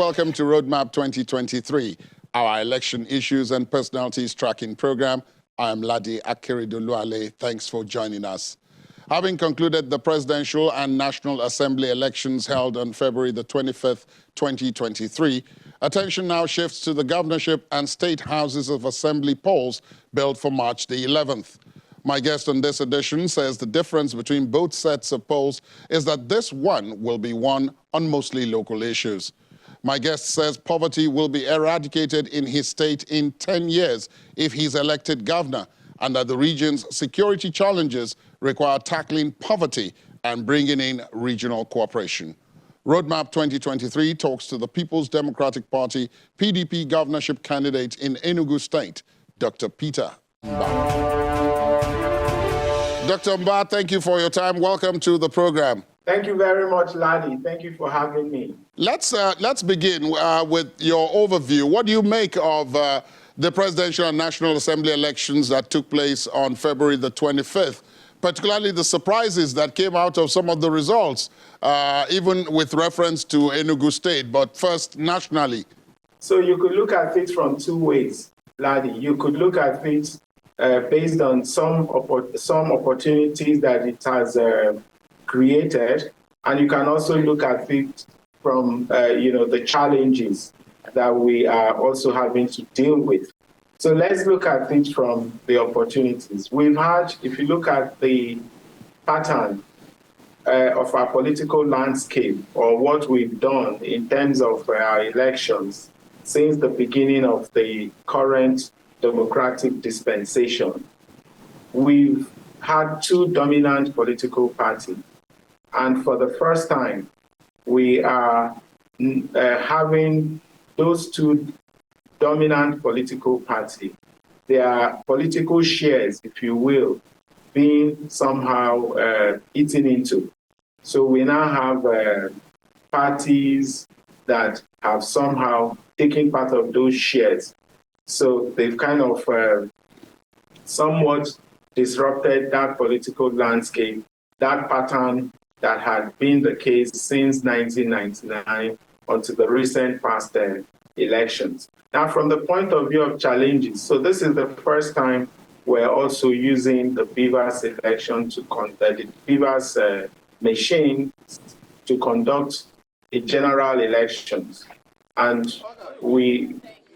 welcome to RoadMap 2023, our election issues and personalities tracking program. I am Ladi Akeredoluale. Thanks for joining us. Having concluded the presidential and National Assembly elections held on February the 25th, 2023, attention now shifts to the governorship and state houses of assembly polls built for March the 11th. My guest on this edition says the difference between both sets of polls is that this one will be won on mostly local issues. My guest says poverty will be eradicated in his state in 10 years if he's elected governor, and that the region's security challenges require tackling poverty and bringing in regional cooperation. RoadMap 2023 talks to the People's Democratic Party PDP governorship candidate in Enugu State, Dr. Peter Mbah. Dr. Mbah, thank you for your time. Welcome to the program. Thank you very much, Ladi. Thank you for having me. Let's begin with your overview. What do you make of the presidential and National Assembly elections that took place on February the 25th, particularly the surprises that came out of some of the results, even with reference to Enugu State, but first nationally? So you could look at it from two ways, Ladi. You could look at it based on some opportunities that it has created, and you can also look at it from the challenges that we are also having to deal with. So let's look at it from the opportunities. We've had, if you look at the pattern of our political landscape or what we've done in terms of our elections since the beginning of the current democratic dispensation, we've had two dominant political parties. And for the first time, we are having those two dominant political parties, their political shares, if you will, being somehow eaten into. So we now have parties that have somehow taken part of those shares. So they've kind of somewhat disrupted that political landscape, that pattern that had been the case since 1999 until the recent past elections. Now, from the point of view of challenges, so this is the first time we're also using the BVAS election to the BVAS machine to conduct a general elections. And we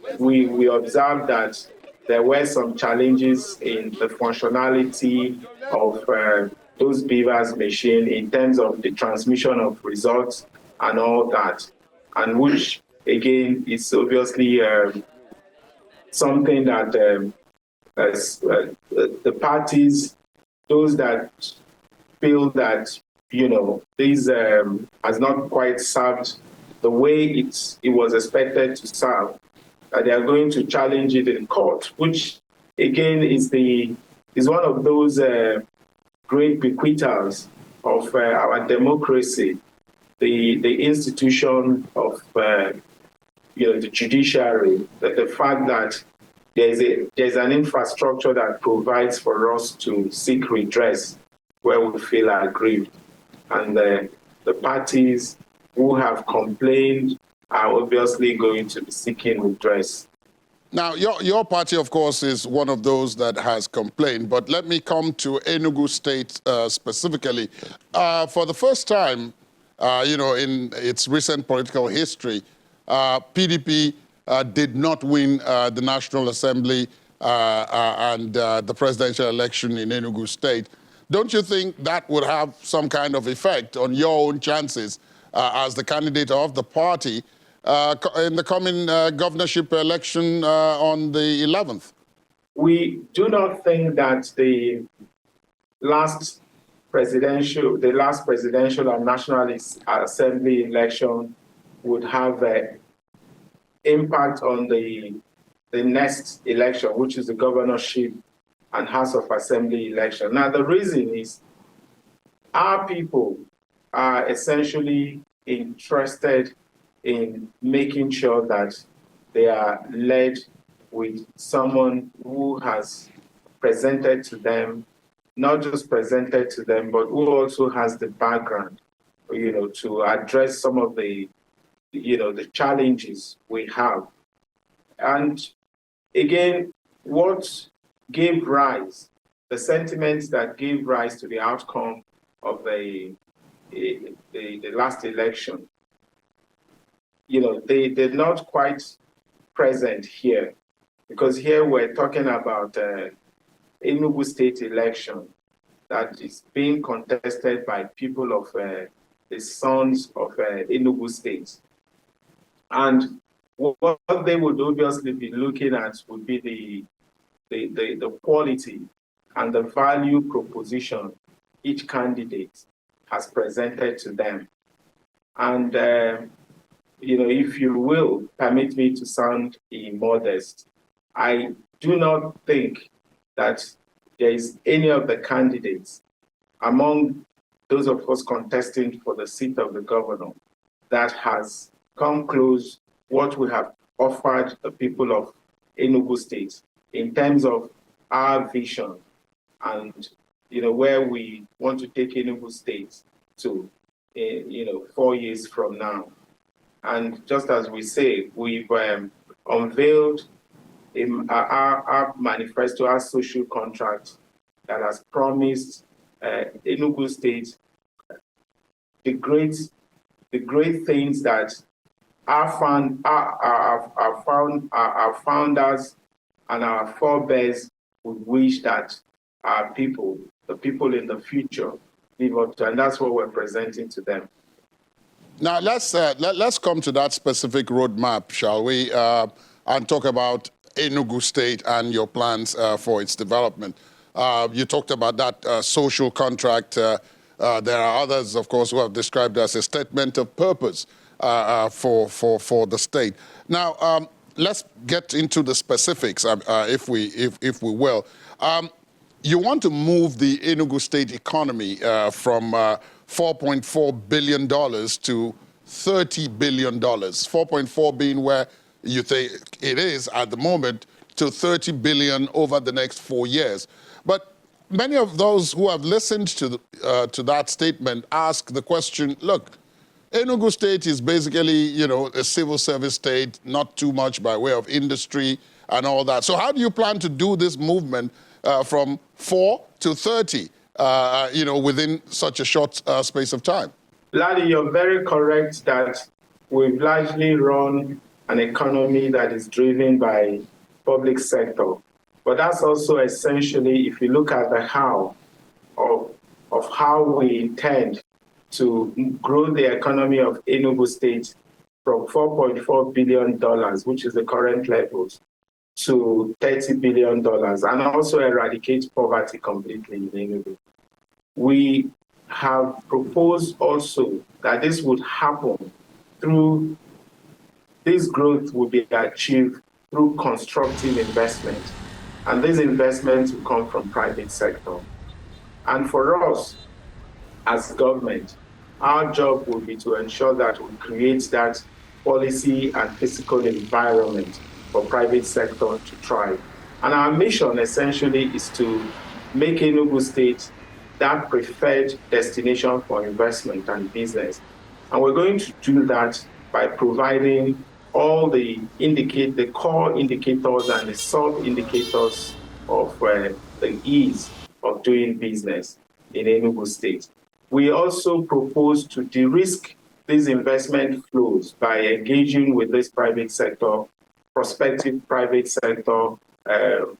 observed that there were some challenges in the functionality of those BVAS machine in terms of the transmission of results and all that, and which again is obviously something that the parties, those that feel that this has not quite served the way it was expected to serve, they are going to challenge it in court, which again is one of those great bequeathers of our democracy, the institution of the judiciary, the fact that there's an infrastructure that provides for us to seek redress where we feel aggrieved, and the parties who have complained are obviously going to be seeking redress. Now, your party, of course, is one of those that has complained, but let me come to Enugu State specifically. For the first time, in its recent political history, PDP did not win the National Assembly and the presidential election in Enugu State. Don't you think that would have some kind of effect on your own chances as the candidate of the party in the coming governorship election on the 11th? We do not think that the last presidential and National Assembly election would have an impact on the next election, which is the governorship and House of Assembly election. Now, the reason is our people are essentially interested in making sure that they are led with someone who has presented to them, not just presented to them, but who also has the background, to address some of the the challenges we have. And again, what gave rise, the sentiments that gave rise to the outcome of the last election, they're not quite present here, because here we're talking about Enugu State election that is being contested by people of the sons of Enugu State. And what they would obviously be looking at would be the quality and the value proposition each candidate has presented to them. And, if you will permit me to sound immodest, I do not think that there is any of the candidates among those of us contesting for the seat of the governor that has come close what we have offered the people of Enugu State in terms of our vision and where we want to take Enugu State to 4 years from now. And just as we say, we've unveiled our manifesto, our social contract that has promised Enugu State the great things that our founders and our forebears would wish that our people, the people in the future, live up to, and that's what we're presenting to them. Now let's come to that specific roadmap, shall we, and talk about Enugu State and your plans for its development. You talked about that social contract. There are others, of course, who have described it as a statement of purpose for the state. Now, let's get into the specifics, if we will. You want to move the Enugu State economy from $4.4 billion to $30 billion. 4.4 being where you think it is at the moment, to 30 billion over the next 4 years. But many of those who have listened to that statement ask the question, look, Enugu State is basically, a civil service state, not too much by way of industry and all that. So how do you plan to do this movement from 4 to 30, within such a short space of time? Larry, you're very correct that we've largely run an economy that is driven by public sector. But that's also essentially, if you look at the how of how we intend to grow the economy of Enugu State from $4.4 billion, which is the current levels, to $30 billion, and also eradicate poverty completely in Enugu. We have proposed also that this would happen through, this growth will be achieved through constructive investment. And these investments will come from private sector. And for us, as government, our job will be to ensure that we create that policy and physical environment for private sector to thrive. And our mission essentially is to make Enugu State that preferred destination for investment and business. And we're going to do that by providing all the core indicators and the sub-indicators of the ease of doing business in Enugu State. We also propose to de-risk these investment flows by engaging with this private sector, prospective private sector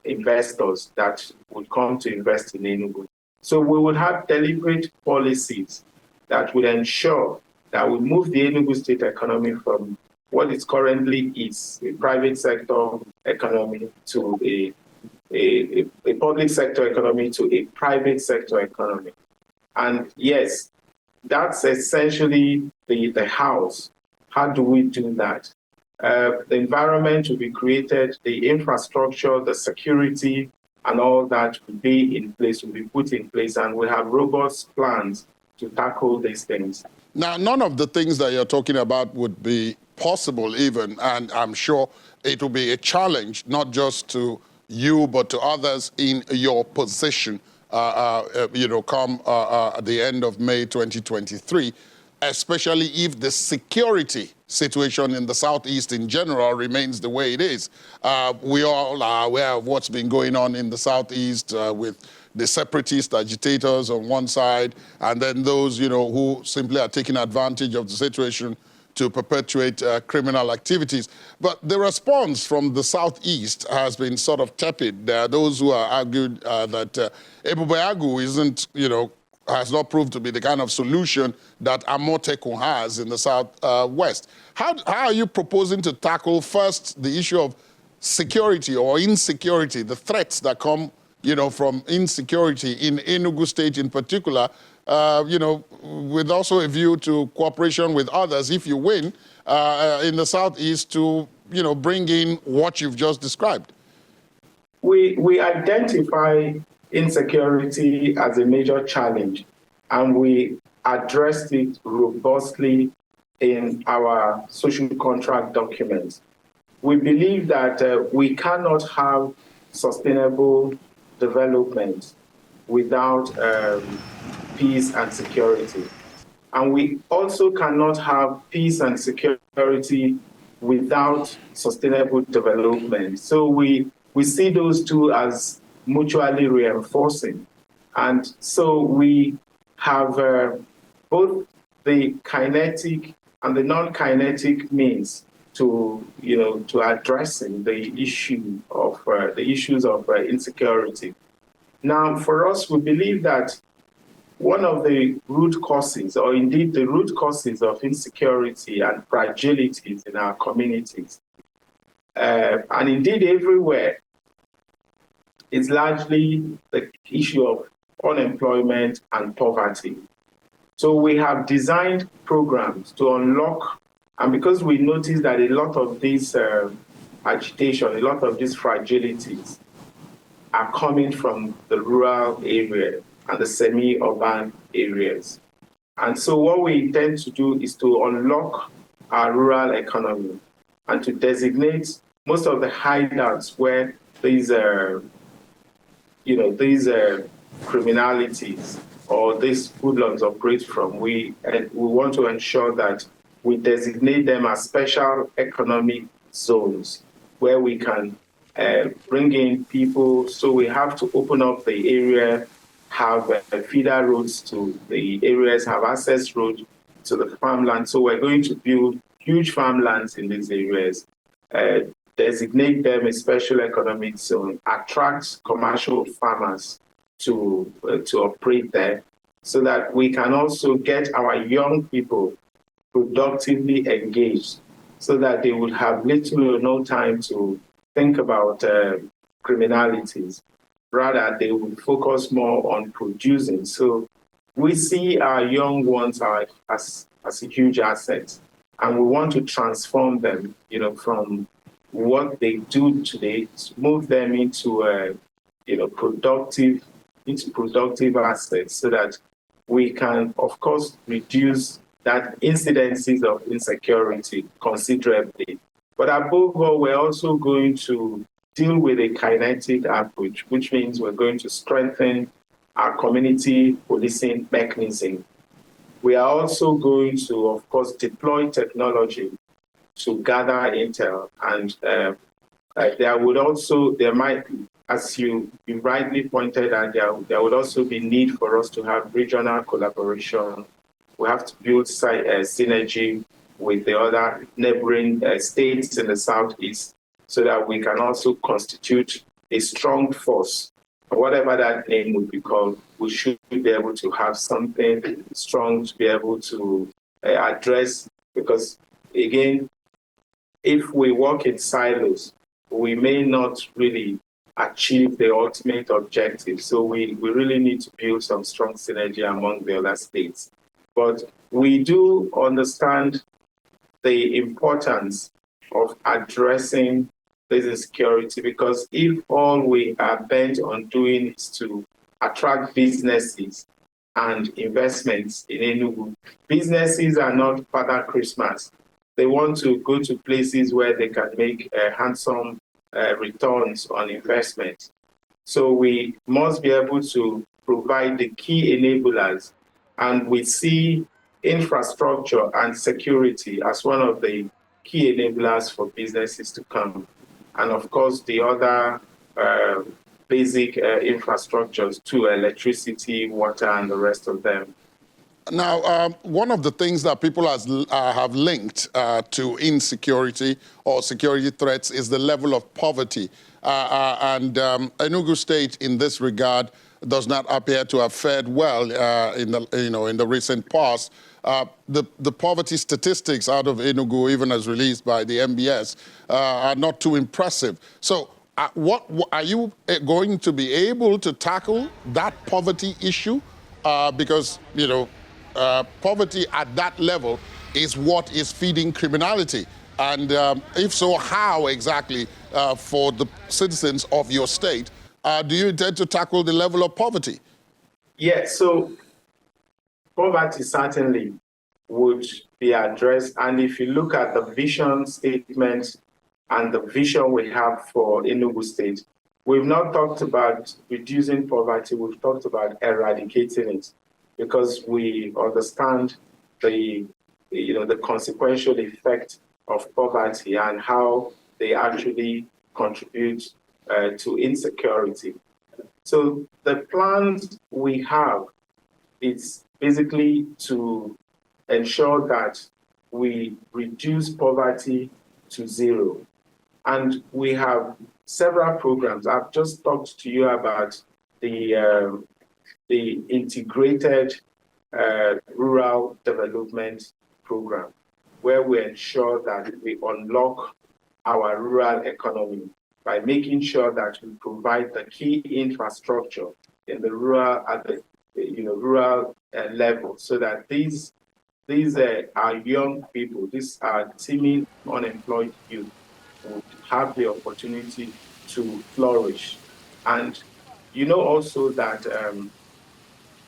investors that would come to invest in Enugu. So we would have deliberate policies that would ensure that we move the Enugu State economy from what it currently is, a private sector economy, to a public sector economy, to a private sector economy. And yes, that's essentially the house. How do we do that? The environment will be created, the infrastructure, the security, and all that will be in place, will be put in place, and we have robust plans to tackle these things. Now, none of the things that you're talking about would be possible even, and I'm sure it will be a challenge, not just to you, but to others in your position, come the end of May 2023, especially if the security situation in the Southeast in general remains the way it is. We all are aware of what's been going on in the Southeast with the separatist agitators on one side, and then those, who simply are taking advantage of the situation to perpetuate criminal activities. But the response from the Southeast has been sort of tepid. There are those who are argued that Ebubeagwu isn't, has not proved to be the kind of solution that Amotekun has in the Southwest. How are you proposing to tackle first the issue of security or insecurity, the threats that come, from insecurity in Enugu State in particular, with also a view to cooperation with others, if you win, in the Southeast to, bring in what you've just described? We identify insecurity as a major challenge, and we addressed it robustly in our social contract documents. We believe that we cannot have sustainable development without peace and security. And we also cannot have peace and security without sustainable development. So we see those two as mutually reinforcing. And so we have both the kinetic and the non-kinetic means to addressing the issues of insecurity. Now, for us, we believe that one of the root causes, or indeed the root causes of insecurity and fragilities in our communities, and indeed everywhere, is largely the issue of unemployment and poverty. So we have designed programs to unlock, and because we noticed that a lot of this agitation, a lot of these fragilities are coming from the rural area and the semi-urban areas. And so what we intend to do is to unlock our rural economy and to designate most of the hideouts where these criminalities or these hoodlums operate from. We want to ensure that we designate them as special economic zones where we can bring in people. So we have to open up the area, have feeder roads to the areas, have access roads to the farmland. So we're going to build huge farmlands in these areas, designate them a special economic zone, attract commercial farmers to operate there, so that we can also get our young people productively engaged, so that they would have little or no time to think about criminalities. Rather, they would focus more on producing. So we see our young ones as a huge asset, and we want to transform them, from what they do today, to move them into productive assets, so that we can, of course, reduce that incidences of insecurity considerably. But above all, we're also going to deal with a kinetic approach, which means we're going to strengthen our community policing mechanism. We are also going to, of course, deploy technology to gather intel, and there might be, as you rightly pointed out, there would also be need for us to have regional collaboration. We have to build synergy with the other neighboring states in the Southeast, so that we can also constitute a strong force. Whatever that name would be called, we should be able to have something strong to be able to address, because, again, if we work in silos, we may not really achieve the ultimate objective. So we really need to build some strong synergy among the other states. But we do understand the importance of addressing this insecurity, because if all we are bent on doing is to attract businesses and investments in Enugu, businesses are not Father Christmas. They want to go to places where they can make handsome returns on investment. So we must be able to provide the key enablers. And we see infrastructure and security as one of the key enablers for businesses to come. And of course, the other basic infrastructures too, electricity, water, and the rest of them. Now, one of the things that people have linked to insecurity or security threats is the level of poverty. And Enugu State, in this regard, does not appear to have fared well in the recent past. The poverty statistics out of Enugu, even as released by the MBS, are not too impressive. So, what are you going to be able to tackle that poverty issue? Because poverty at that level is what is feeding criminality. And if so, how exactly for the citizens of your state do you intend to tackle the level of poverty? Yes, so poverty certainly would be addressed. And if you look at the vision statement and the vision we have for Enugu State, we've not talked about reducing poverty, we've talked about eradicating it, because we understand the consequential effect of poverty and how they actually contribute to insecurity. So the plans we have is basically to ensure that we reduce poverty to zero. And we have several programs. I've just talked to you about the integrated rural development program, where we ensure that we unlock our rural economy by making sure that we provide the key infrastructure in the rural rural level, so that these are young people, these are teeming unemployed youth, would have the opportunity to flourish. And you know also that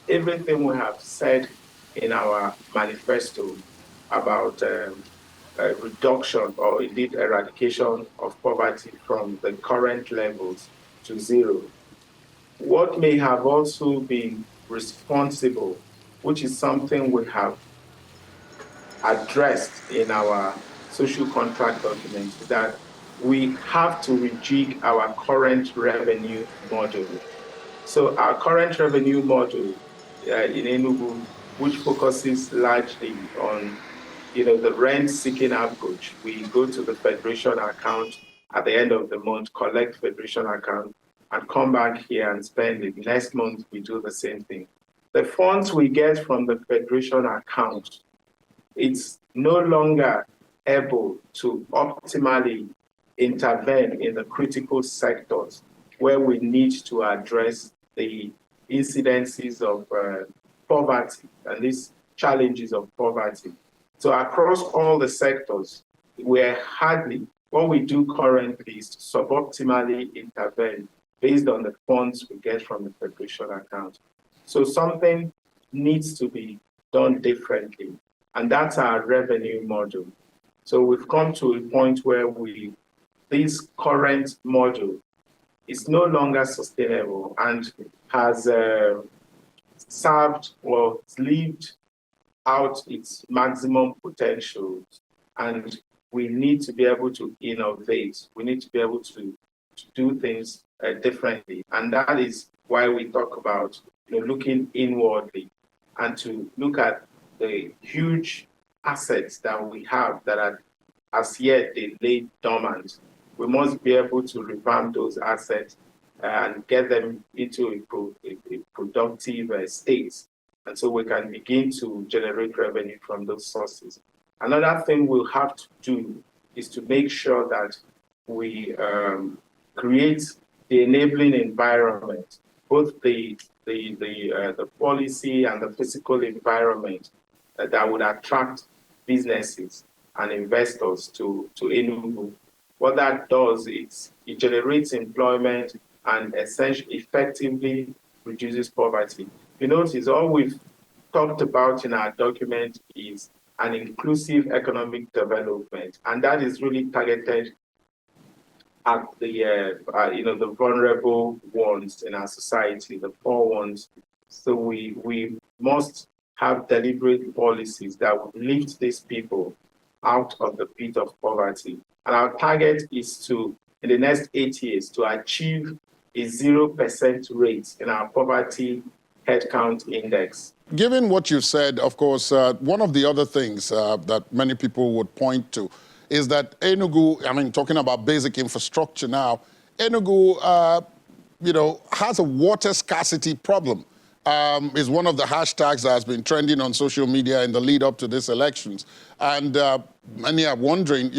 everything we have said in our manifesto about reduction or indeed eradication of poverty from the current levels to zero, what may have also been responsible, which is something we have addressed in our social contract document, is that we have to rejig our current revenue model. So our current revenue model in Enugu, which focuses largely on the rent-seeking approach. We go to the federation account at the end of the month, collect federation account, and come back here and spend it. Next month, we do the same thing. The funds we get from the federation account, it's no longer able to optimally intervene in the critical sectors where we need to address the incidences of poverty and these challenges of poverty. So across all the sectors, what we do currently is to suboptimally intervene based on the funds we get from the federation account. So something needs to be done differently, and that's our revenue model. So we've come to a point where this current model is no longer sustainable and has served or lived out its maximum potential, and we need to be able to innovate. We need to be able to do things differently, and that is why we talk about looking inwardly and to look at the huge assets that we have that are as yet they lay dormant. We must be able to revamp those assets and get them into a productive state. And so we can begin to generate revenue from those sources. Another thing we'll have to do is to make sure that we create the enabling environment, both the policy and the physical environment that would attract businesses and investors to Enugu. What that does is it generates employment and essentially effectively reduces poverty. You notice all we've talked about in our document is an inclusive economic development, and that is really targeted at the vulnerable ones in our society, the poor ones. So we must have deliberate policies that would lift these people out of the pit of poverty. And our target is to, in the next 8 years, to achieve a 0% rate in our poverty headcount index. Given what you said, of course, one of the other things that many people would point to is that Enugu, I mean, talking about basic infrastructure now, Enugu, has a water scarcity problem. Is one of the hashtags that has been trending on social media in the lead up to these elections. And many are wondering,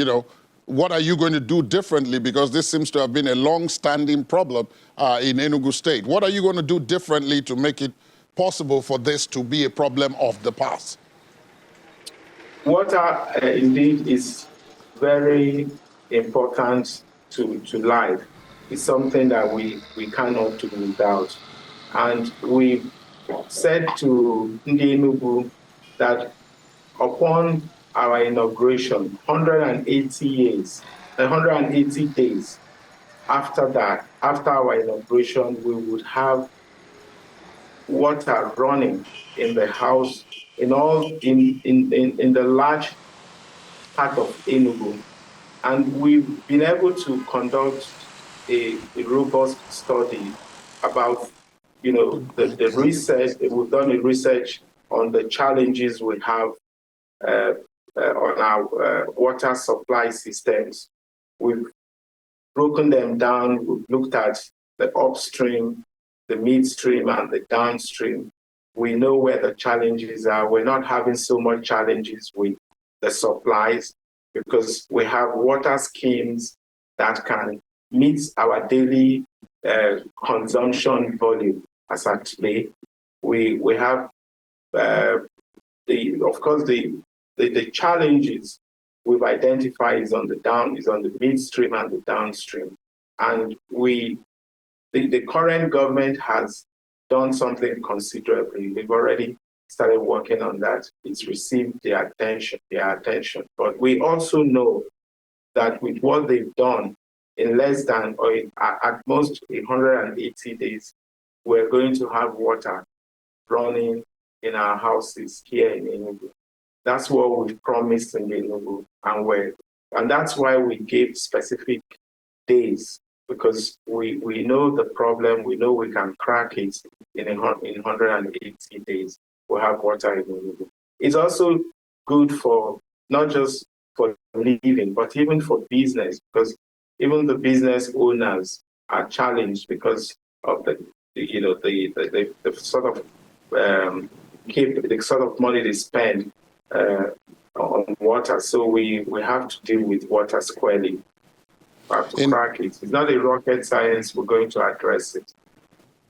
what are you going to do differently? Because this seems to have been a long-standing problem in Enugu State. What are you going to do differently to make it possible for this to be a problem of the past? Water, indeed, is very important to life. It's something that we cannot do without. And we said to Ndi Enugu that upon our inauguration, 180 days after that, after our inauguration, we would have water running in the house, in the large part of Enugu. And we've been able to conduct a robust study about the research. We've done a research on the challenges we have on our water supply systems. We've broken them down. We've looked at the upstream, the midstream, and the downstream. We know where the challenges are. We're not having so much challenges with the supplies because we have water schemes that can meet our daily consumption volume. As at today, we have the challenges we've identified is on the midstream and the downstream, and the current government has done something considerably. They've already started working on that. It's received their attention, but we also know that with what they've done in less than or at most 180 days. We're going to have water running in our houses here in Enugu. That's what we promised in Enugu, and that's why we gave specific days, because we know the problem, we know we can crack it in 180 days. We'll have water in Enugu. It's also good for not just for living, but even for business, because even the business owners are challenged because of the sort of money they spend on water. So we have to deal with water squarely. We have to crack it. It's not a rocket science. We're going to address it.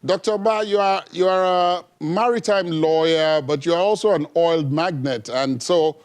Dr. Mbah, you are a maritime lawyer, but you are also an oil magnate, and so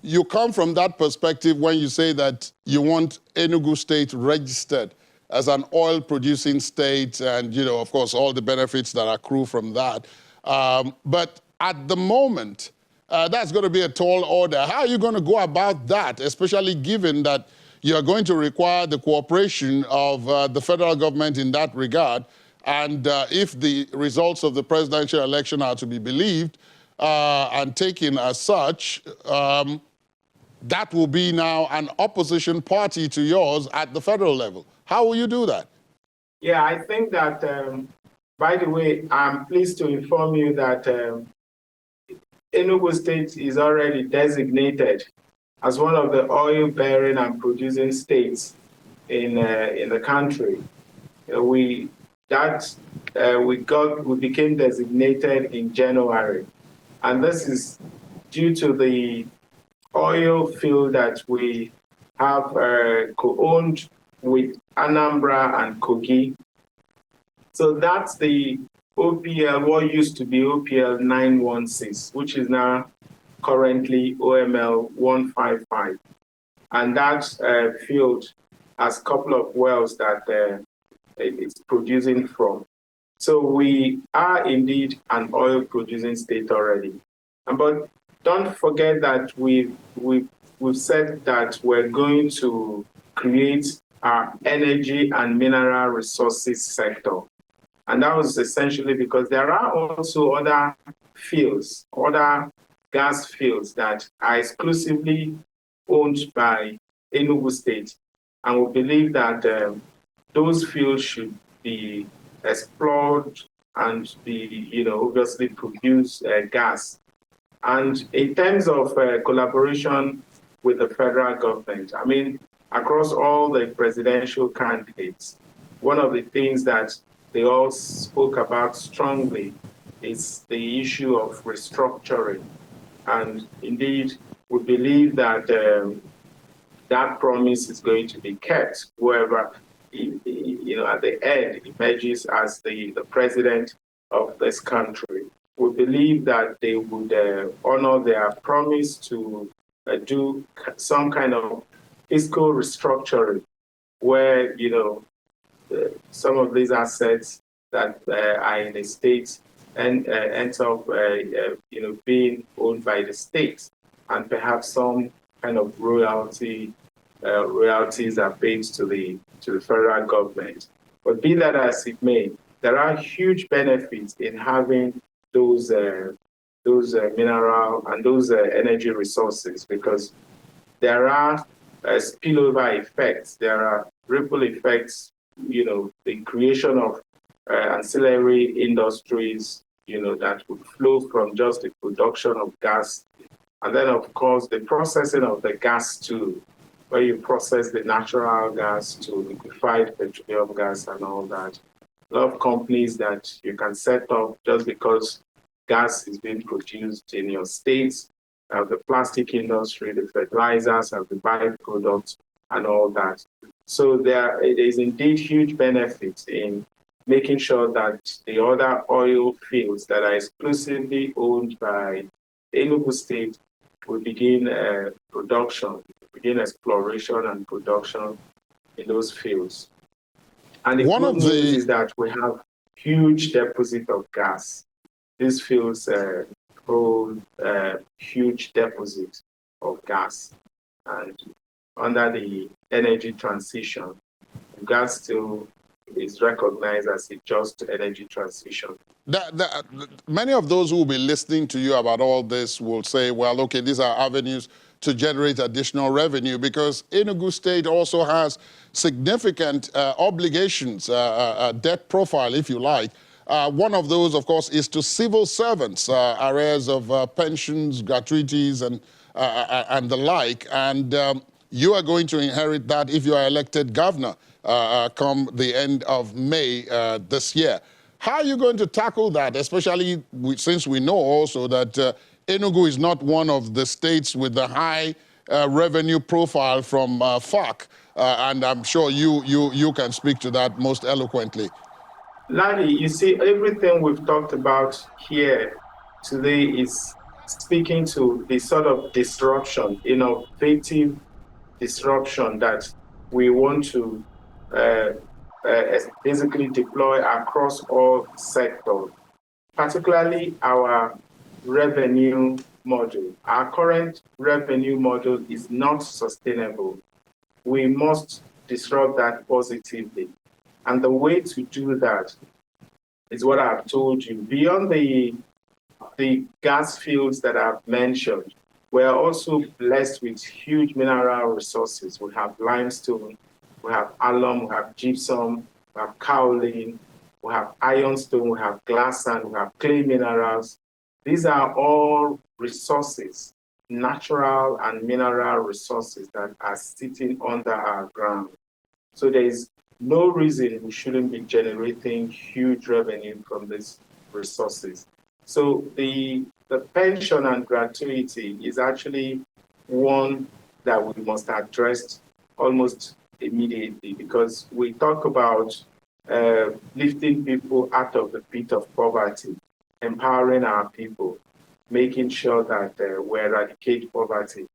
you come from that perspective when you say that you want Enugu State registered as an oil-producing state, and of course, all the benefits that accrue from that. But at the moment, that's going to be a tall order. How are you going to go about that, especially given that you're going to require the cooperation of the federal government in that regard? And if the results of the presidential election are to be believed and taken as such, that will be now an opposition party to yours at the federal level. How will you do that? Yeah, I think that, by the way, I'm pleased to inform you that Enugu State is already designated as one of the oil-bearing and producing states in the country. We became designated in January, and this is due to the oil field that we have co-owned with Anambra and Kogi. So that's the OPL, what used to be OPL 916, which is now currently OML 155. And that field has a couple of wells that it's producing from. So we are indeed an oil-producing state already. But don't forget that we've said that we're going to create our energy and mineral resources sector. And that was essentially because there are also other fields, other gas fields that are exclusively owned by Enugu State. And we believe that those fields should be explored and be, obviously produce gas. And in terms of collaboration with the federal government, I mean, across all the presidential candidates, one of the things that they all spoke about strongly is the issue of restructuring. And indeed, we believe that that promise is going to be kept, whoever, at the end emerges as the president of this country. We believe that they would honor their promise to do some kind of fiscal restructuring where, some of these assets that are in the state and ends up, being owned by the state, and perhaps some kind of royalties are paid to the federal government. But be that as it may, there are huge benefits in having those mineral and those energy resources, because there are spillover effects, there are ripple effects, the creation of ancillary industries, that would flow from just the production of gas. And then, of course, the processing of the gas too, where you process the natural gas to liquefied petroleum gas and all that. A lot of companies that you can set up just because gas is being produced in your states, the plastic industry, the fertilizers, the byproducts, and all that. So there is indeed huge benefit in making sure that the other oil fields that are exclusively owned by Enugu State will begin begin exploration and production in those fields. And the good news is that we have huge deposit of gas. These fields hold huge deposit of gas. And under the energy transition, gas still is recognized as a just energy transition. Many of those who will be listening to you about all this will say, well, okay, these are avenues to generate additional revenue, because Enugu State also has significant obligations, debt profile, if you like. One of those, of course, is to civil servants, arrears of pensions, gratuities, and the like. And you are going to inherit that if you are elected governor come the end of May this year. How are you going to tackle that, especially since we know also that Enugu is not one of the states with the high revenue profile from FARC, and I'm sure you can speak to that most eloquently. Larry, you see, everything we've talked about here today is speaking to the sort of disruption, innovative disruption that we want to basically deploy across all sectors, particularly our revenue model. Our current revenue model is not sustainable. We must disrupt that positively. And the way to do that is what I've told you. Beyond the gas fields that I've mentioned, we're also blessed with huge mineral resources. We have limestone, we have alum, we have gypsum, we have kaolin, we have ironstone, we have glass sand, we have clay minerals. These are all resources, natural and mineral resources that are sitting under our ground. So there is no reason we shouldn't be generating huge revenue from these resources. So the pension and gratuity is actually one that we must address almost immediately, because we talk about lifting people out of the pit of poverty, empowering our people, making sure that we eradicate poverty.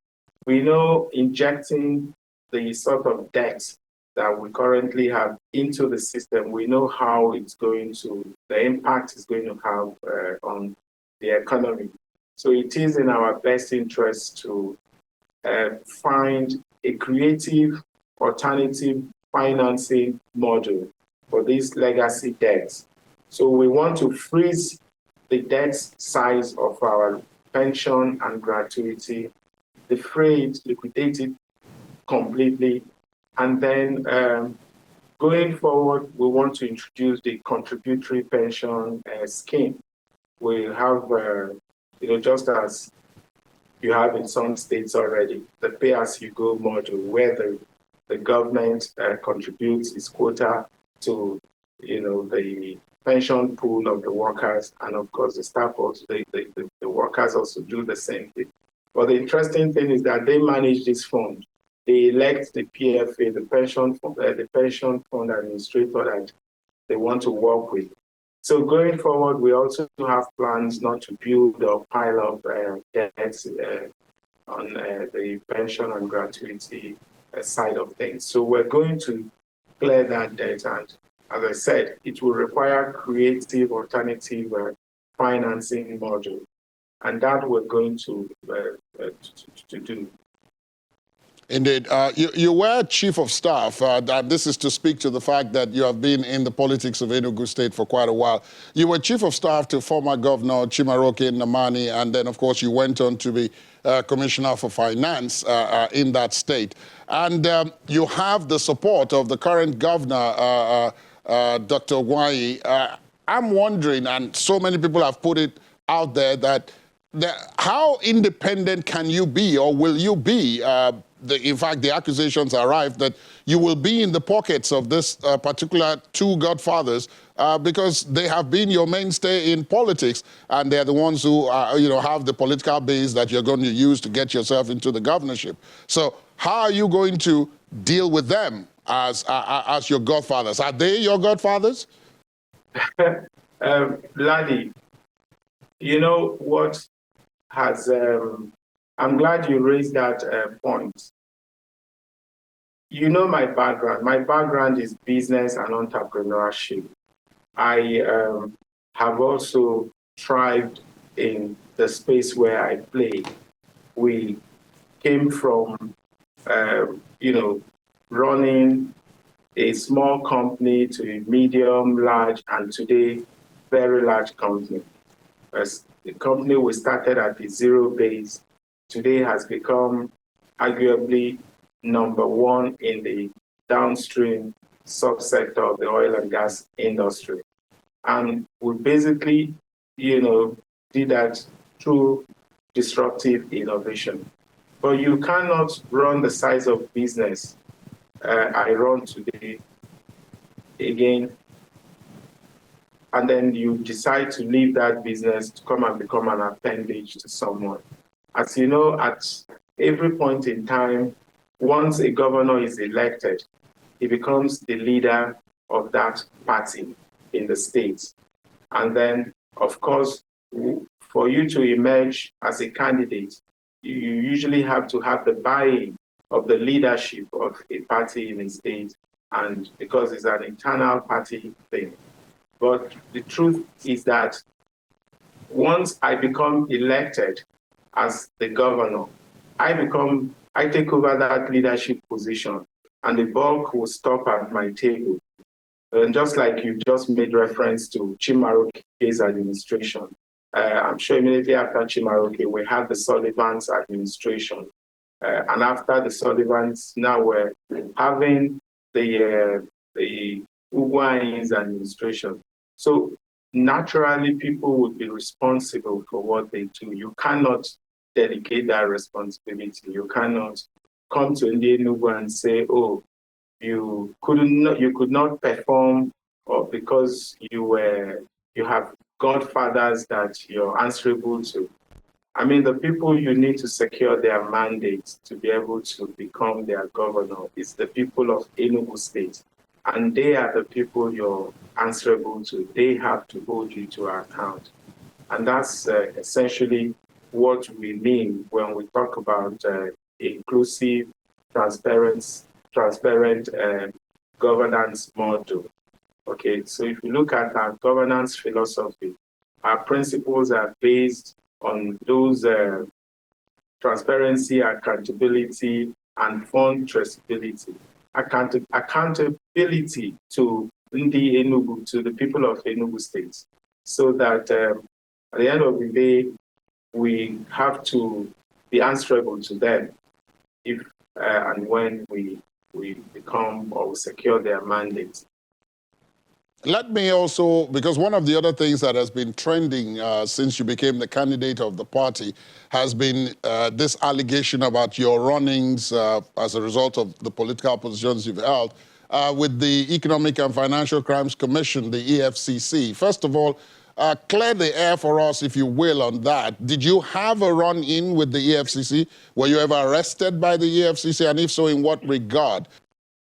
We know injecting the sort of debt that we currently have into the system, we know how it's going to, the impact it's going to have on the economy. So it is in our best interest to find a creative alternative financing model for these legacy debts. So we want to freeze the debt size of our pension and gratuity, defray it, liquidate it completely, and then going forward, we want to introduce the contributory pension scheme. We have, just as you have in some states already, the pay-as-you-go model, where the government contributes its quota to, the pension pool of the workers, and of course the staff also, the workers also do the same thing. But the interesting thing is that they manage this fund. They elect the PFA, the pension fund administrator that they want to work with. So going forward, we also have plans not to build or pile up debts on the pension and gratuity side of things. So we're going to clear that debt, and as I said, it will require creative alternative financing model, and that we're going to do. Indeed. You were chief of staff. This is to speak to the fact that you have been in the politics of Enugu State for quite a while. You were chief of staff to former Governor Chimaroke Nnamani, and then, of course, you went on to be Commissioner for Finance in that state. And you have the support of the current governor, Dr. Ogwuanyi. I'm wondering, and so many people have put it out there, that how independent can you be, or will you be? In fact, the accusations arrived that you will be in the pockets of this particular two godfathers because they have been your mainstay in politics, and they're the ones who have the political base that you're going to use to get yourself into the governorship. So how are you going to deal with them as your godfathers? Are they your godfathers? Laddie, you know what has... I'm glad you raised that point. You know my background. My background is business and entrepreneurship. I have also thrived in the space where I play. We came from, running a small company to a medium, large, and today very large company. As the company we started at the zero base today has become arguably #1 in the downstream subsector of the oil and gas industry. And we basically, did that through disruptive innovation. But you cannot run the size of business I run today again, and then you decide to leave that business to come and become an appendage to someone. As you know, at every point in time, once a governor is elected, he becomes the leader of that party in the state. And then, of course, for you to emerge as a candidate, you usually have to have the buy-in of the leadership of a party in a state, and because it's an internal party thing. But the truth is that once I become elected as the governor, I take over that leadership position, and the bulk will stop at my table. And just like you just made reference to Chimaroke's administration, I'm sure immediately after Chimaroke, we had the Sullivan's administration. And after the Sullivans, now we're having the Ogwuanyi's administration. So naturally, people would be responsible for what they do. You cannot delegate that responsibility. You cannot come to Enugu and say, "Oh, you could not perform, or because you have godfathers that you're answerable to." I mean, the people you need to secure their mandate to be able to become their governor is the people of Enugu State. And they are the people you're answerable to. They have to hold you to account. And that's essentially what we mean when we talk about inclusive, transparent governance model. Okay, so if you look at our governance philosophy, our principles are based on those transparency, accountability, and fund traceability. Accountability to Ndi Enugu to the people of Enugu State, so that at the end of the day, we have to be answerable to them if and when we become or we secure their mandate. Let me also, because one of the other things that has been trending since you became the candidate of the party has been this allegation about your runnings as a result of the political positions you've held with the Economic and Financial Crimes Commission, the EFCC. First of all, clear the air for us, if you will, on that. Did you have a run-in with the EFCC? Were you ever arrested by the EFCC? And if so, in what regard?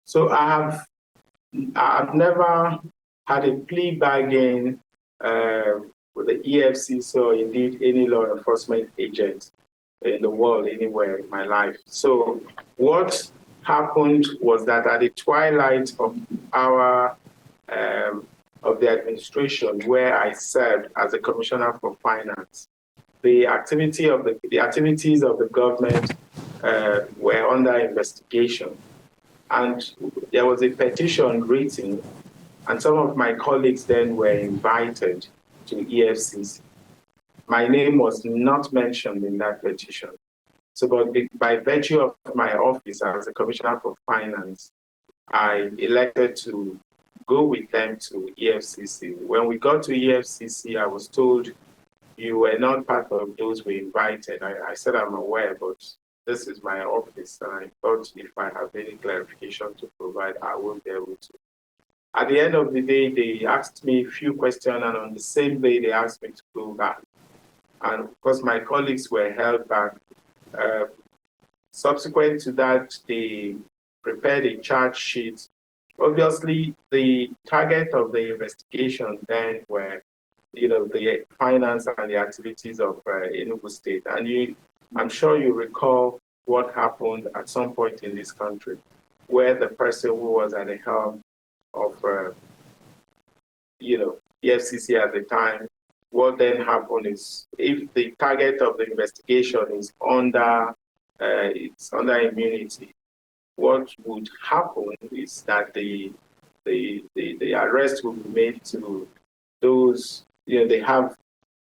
So I've never had a plea bargain with the EFCC or indeed any law enforcement agent in the world anywhere in my life. So what happened was that at the twilight of our of the administration where I served as a commissioner for finance, the activities of the government were under investigation, and there was a petition written, and some of my colleagues then were invited to EFCC. My name was not mentioned in that petition. So, but by virtue of my office as a commissioner for finance, I elected to go with them to EFCC. When we got to EFCC, I was told, you were not part of those we invited. I said, I'm aware, but this is my office. And I thought if I have any clarification to provide, I will be able to. At the end of the day, they asked me a few questions, and on the same day, they asked me to go back. And because my colleagues were held back, subsequent to that, they prepared a charge sheet. Obviously, the target of the investigation then were, the finance and the activities of Enugu State. And I'm sure you recall what happened at some point in this country, where the person who was at the helm of, EFCC at the time, what then happened is, if the target of the investigation is under immunity, what would happen is that the arrest will be made to those, they have,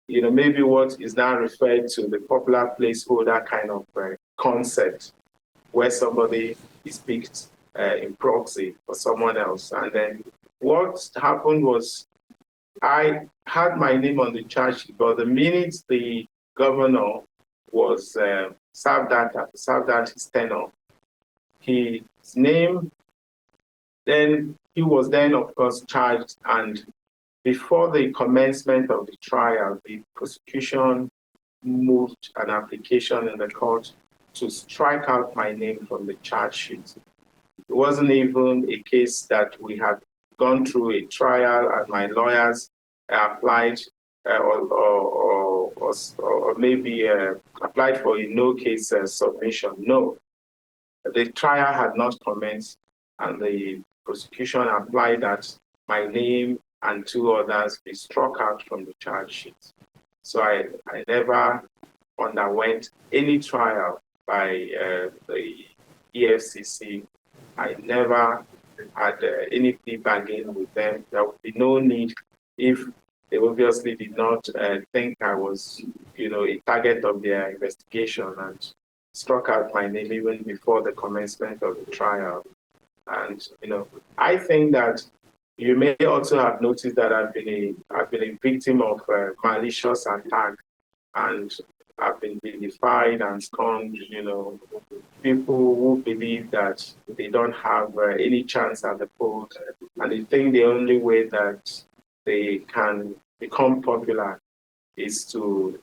maybe what is now referred to the popular placeholder kind of concept, where somebody is picked in proxy for someone else. And then what happened was, I had my name on the charge sheet, but the minute the governor was served out his tenure, his name, then he was then, of course, charged. And before the commencement of the trial, the prosecution moved an application in the court to strike out my name from the charge sheet. It wasn't even a case that we had gone through a trial and my lawyers applied or maybe applied for a no-case submission. No. The trial had not commenced, and the prosecution applied that my name and two others be struck out from the charge sheet. So I never underwent any trial by the EFCC. I never had any plea bargain with them. There would be no need if they obviously did not think I was, a target of their investigation, and struck out my name even before the commencement of the trial. And I think that you may also have noticed that I've been a victim of malicious attack, and I've been vilified and scorned. People who believe that they don't have any chance at the polls, and they think the only way that they can become popular is to,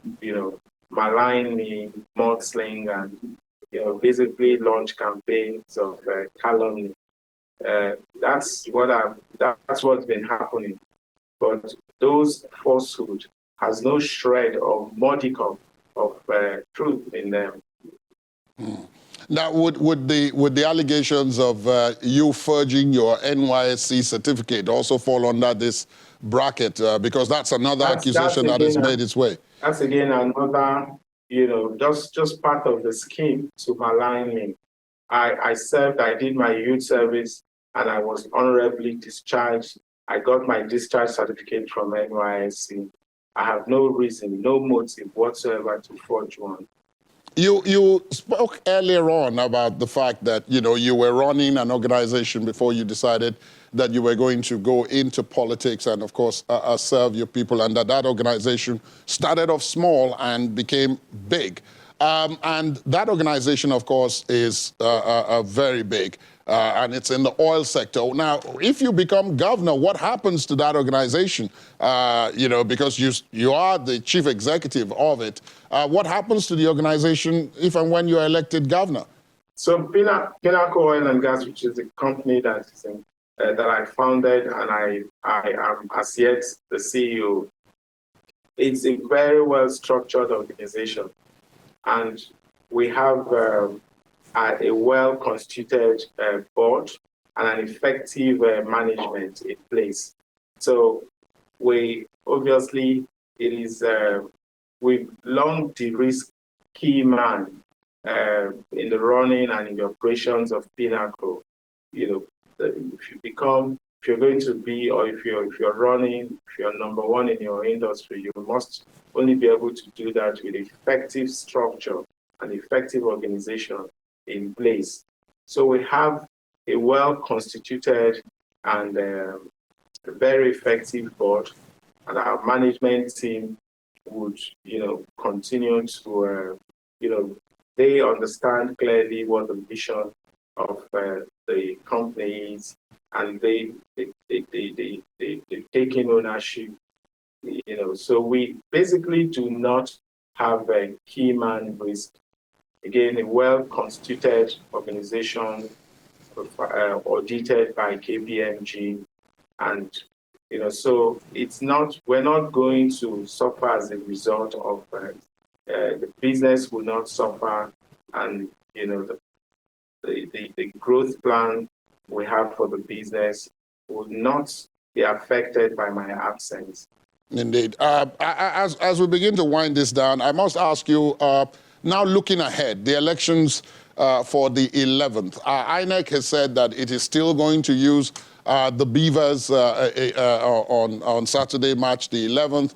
malign me, mudsling, and basically launch campaigns of calumny. That's what's been happening. But those falsehood has no shred or modicum of truth in them. Now, would the allegations of you forging your NYSC certificate also fall under this bracket? Because that's another accusation that has made its way. That's again another, just part of the scheme to malign me. I did my youth service, and I was honorably discharged I got my discharge certificate from NYSC. I have no reason, no motive whatsoever to forge one. You spoke earlier on about the fact that, you were running an organization before you decided that you were going to go into politics and, of course, serve your people, and that organization started off small and became big. And that organization, of course, is very big, and it's in the oil sector. Now, if you become governor, what happens to that organization? Because you are the chief executive of it. What happens to the organization if and when you are elected governor? So Pinnacle Oil and Gas, which is a company that I founded and I am as yet the CEO, it's a very well-structured organization. And we have a well-constituted board and an effective management in place. So we obviously, we've long de-risked key man in the running and in the operations of Pinnacle. If you're going to be, or if you're running, if you're number one in your industry, you must only be able to do that with effective structure and effective organization in place. So we have a well-constituted and a very effective board, and our management team would, continue to, they understand clearly what the mission of the company is, and they take in ownership. So we basically do not have a key man risk. Again, a well-constituted organization audited by KPMG, and so we're not going to suffer as a result of the business will not suffer, and the growth plan we have for the business will not be affected by my absence. Indeed. As we begin to wind this down, I must ask you, now looking ahead, the elections for the 11th, INEC has said that it is still going to use the beavers on Saturday, March the 11th.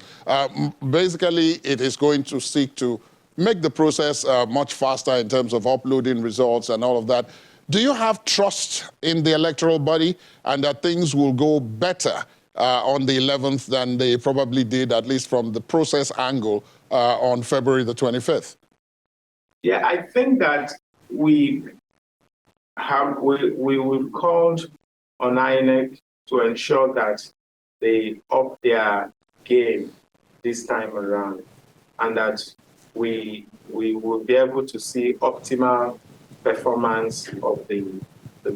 Basically, it is going to seek to make the process much faster in terms of uploading results and all of that. Do you have trust in the electoral body and that things will go better on the 11th than they probably did, at least from the process angle, on February the 25th? Yeah, I think that we've called on INEC to ensure that they up their game this time around, and that we will be able to see optimal performance of the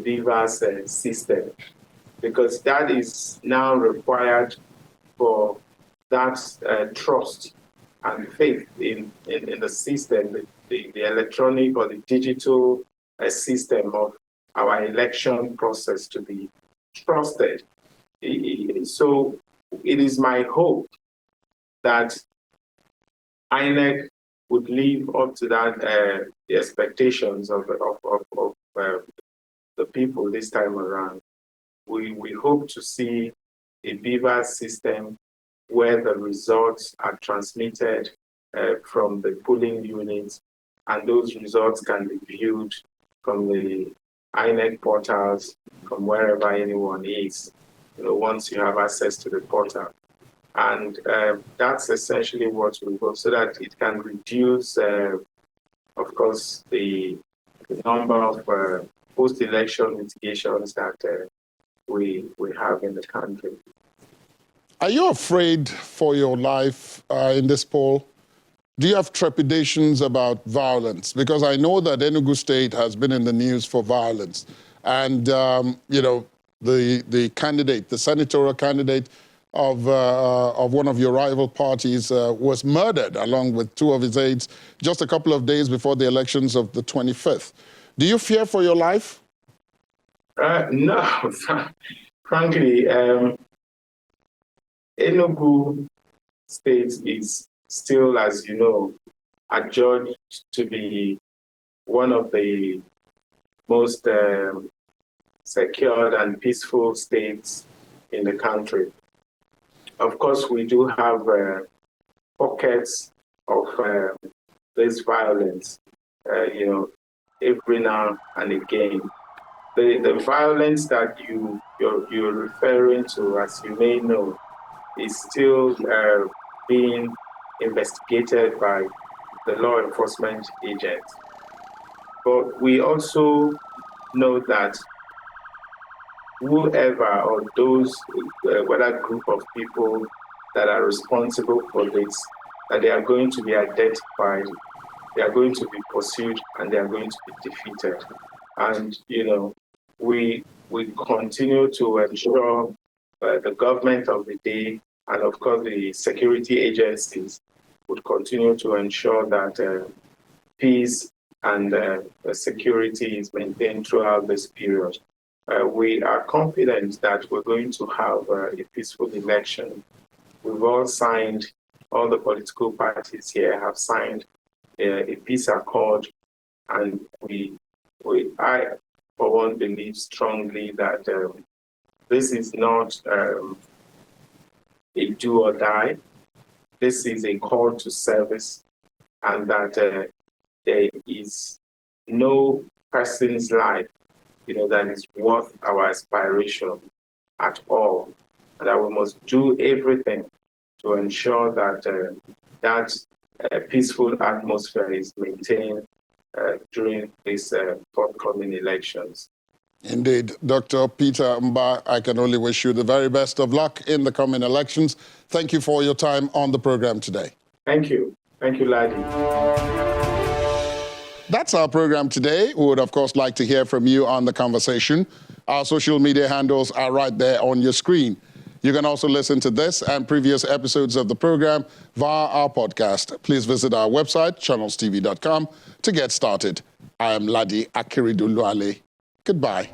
beavers system, because that is now required for that trust and faith in the system, the electronic or the digital system of our election process to be trusted. So it is my hope that INEC would live up to that the expectations of the people this time around. We hope to see a beaver system where the results are transmitted from the polling units, and those results can be viewed from the INEC portals from wherever anyone is, once you have access to the portal. And that's essentially what we hope, so that it can reduce, of course, the number of post-election litigations that we have in the country. Are you afraid for your life in this poll? Do you have trepidations about violence? Because I know that Enugu State has been in the news for violence. And, the candidate, the senatorial candidate of one of your rival parties was murdered along with two of his aides just a couple of days before the elections of the 25th. Do you fear for your life? No, frankly, Enugu State is still, as you know, adjudged to be one of the most secured and peaceful states in the country. Of course, we do have pockets of this violence, every now and again. The violence that you're referring to, as you may know, is still being investigated by the law enforcement agents. But we also know that whoever or those, whether group of people that are responsible for this, that they are going to be identified, they are going to be pursued, and they are going to be defeated. And, we continue to ensure the government of the day and, of course, the security agencies would continue to ensure that peace and security is maintained throughout this period. We are confident that we're going to have a peaceful election. We've all the political parties here have signed a peace accord, and I, for one, believe strongly that this is not a do or die. This is a call to service, and that there is no person's life, that is worth our aspiration at all, and that we must do everything to ensure that that peaceful atmosphere is maintained during these forthcoming elections. Indeed. Dr. Peter Mbah, I can only wish you the very best of luck in the coming elections. Thank you for your time on the program today. Thank you. Thank you, Ladi. That's our program today. We would, of course, like to hear from you on the conversation. Our social media handles are right there on your screen. You can also listen to this and previous episodes of the program via our podcast. Please visit our website, channelstv.com, to get started. I am Ladi Akiriduluale. Goodbye.